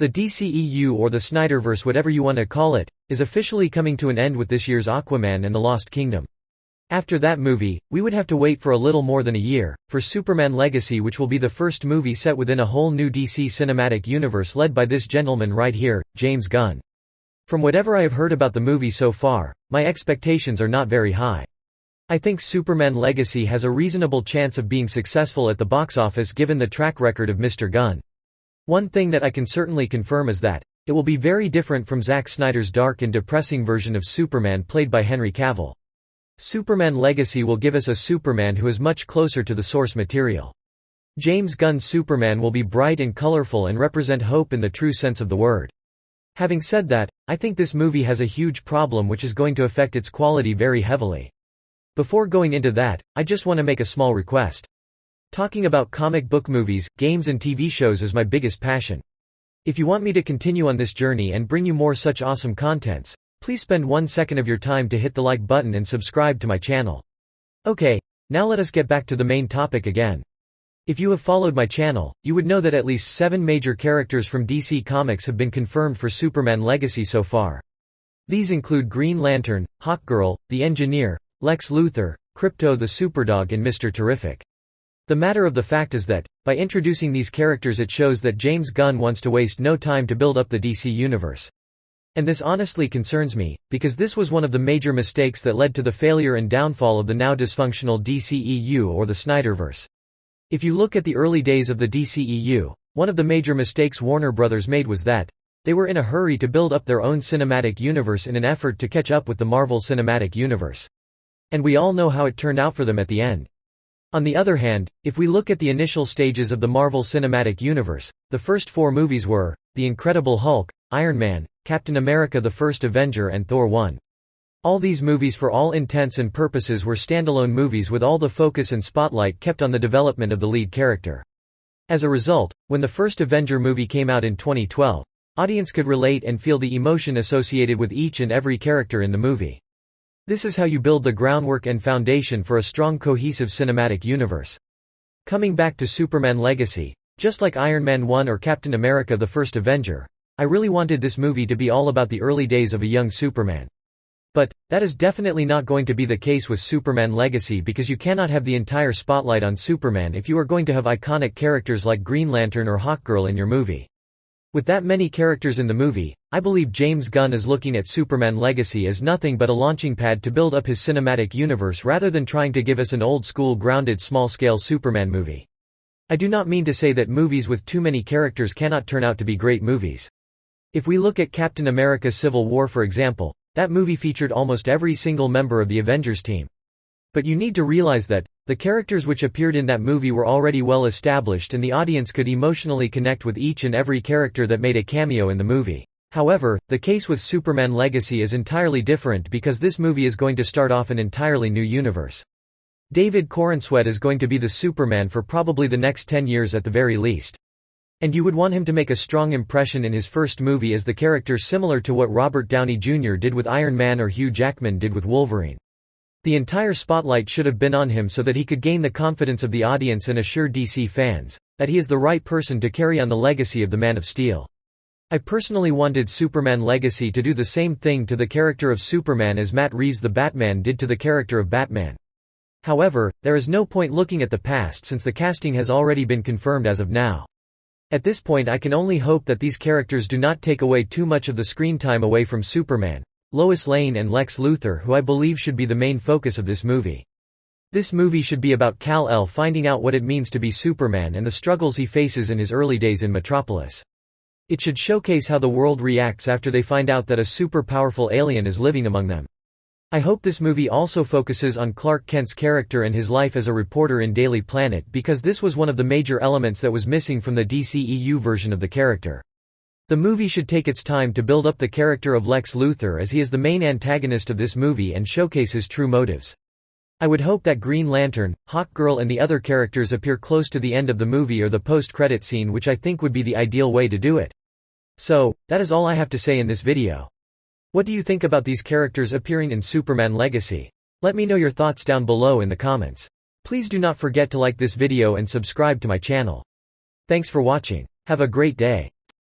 The DCEU, or the Snyderverse, whatever you want to call it, is officially coming to an end with this year's Aquaman and the Lost Kingdom. After that movie, we would have to wait for a little more than a year, for Superman Legacy, which will be the first movie set within a whole new DC cinematic universe led by this gentleman right here, James Gunn. From whatever I have heard about the movie so far, my expectations are not very high. I think Superman Legacy has a reasonable chance of being successful at the box office given the track record of Mr. Gunn. One thing that I can certainly confirm is that it will be very different from Zack Snyder's dark and depressing version of Superman played by Henry Cavill. Superman Legacy will give us a Superman who is much closer to the source material. James Gunn's Superman will be bright and colorful and represent hope in the true sense of the word. Having said that, I think this movie has a huge problem which is going to affect its quality very heavily. Before going into that, I just want to make a small request. Talking about comic book movies, games and TV shows is my biggest passion. If you want me to continue on this journey and bring you more such awesome contents, please spend 1 second of your time to hit the like button and subscribe to my channel. Okay, now let us get back to the main topic again. If you have followed my channel, you would know that at least 7 major characters from DC Comics have been confirmed for Superman Legacy so far. These include Green Lantern, Hawkgirl, the Engineer, Lex Luthor, Krypto the Superdog and Mr. Terrific. The matter of the fact is that, by introducing these characters, it shows that James Gunn wants to waste no time to build up the DC universe. And this honestly concerns me, because this was one of the major mistakes that led to the failure and downfall of the now dysfunctional DCEU, or the Snyderverse. If you look at the early days of the DCEU, one of the major mistakes Warner Bros. Made was that they were in a hurry to build up their own cinematic universe in an effort to catch up with the Marvel Cinematic Universe. And we all know how it turned out for them at the end. On the other hand, if we look at the initial stages of the Marvel Cinematic Universe, the first 4 movies were The Incredible Hulk, Iron Man, Captain America the First Avenger and Thor 1. All these movies for all intents and purposes were standalone movies with all the focus and spotlight kept on the development of the lead character. As a result, when the first Avenger movie came out in 2012, audience could relate and feel the emotion associated with each and every character in the movie. This is how you build the groundwork and foundation for a strong cohesive cinematic universe. Coming back to Superman Legacy, just like Iron Man 1 or Captain America the First Avenger, I really wanted this movie to be all about the early days of a young Superman. But that is definitely not going to be the case with Superman Legacy, because you cannot have the entire spotlight on Superman if you are going to have iconic characters like Green Lantern or Hawkgirl in your movie. With that many characters in the movie, I believe James Gunn is looking at Superman Legacy as nothing but a launching pad to build up his cinematic universe rather than trying to give us an old-school grounded small-scale Superman movie. I do not mean to say that movies with too many characters cannot turn out to be great movies. If we look at Captain America Civil War for example, that movie featured almost every single member of the Avengers team. But you need to realize that the characters which appeared in that movie were already well established and the audience could emotionally connect with each and every character that made a cameo in the movie. However, the case with Superman Legacy is entirely different because this movie is going to start off an entirely new universe. David Corenswet is going to be the Superman for probably the next 10 years at the very least. And you would want him to make a strong impression in his first movie as the character, similar to what Robert Downey Jr. did with Iron Man or Hugh Jackman did with Wolverine. The entire spotlight should have been on him so that he could gain the confidence of the audience and assure DC fans that he is the right person to carry on the legacy of the Man of Steel. I personally wanted Superman Legacy to do the same thing to the character of Superman as Matt Reeves' The Batman did to the character of Batman. However, there is no point looking at the past since the casting has already been confirmed as of now. At this point I can only hope that these characters do not take away too much of the screen time away from Superman, Lois Lane and Lex Luthor, who I believe should be the main focus of this movie. This movie should be about Kal-El finding out what it means to be Superman and the struggles he faces in his early days in Metropolis. It should showcase how the world reacts after they find out that a super powerful alien is living among them. I hope this movie also focuses on Clark Kent's character and his life as a reporter in Daily Planet, because this was one of the major elements that was missing from the DCEU version of the character. The movie should take its time to build up the character of Lex Luthor, as he is the main antagonist of this movie, and showcase his true motives. I would hope that Green Lantern, Hawkgirl and the other characters appear close to the end of the movie or the post-credit scene, which I think would be the ideal way to do it. So, that is all I have to say in this video. What do you think about these characters appearing in Superman Legacy? Let me know your thoughts down below in the comments. Please do not forget to like this video and subscribe to my channel. Thanks for watching. Have a great day.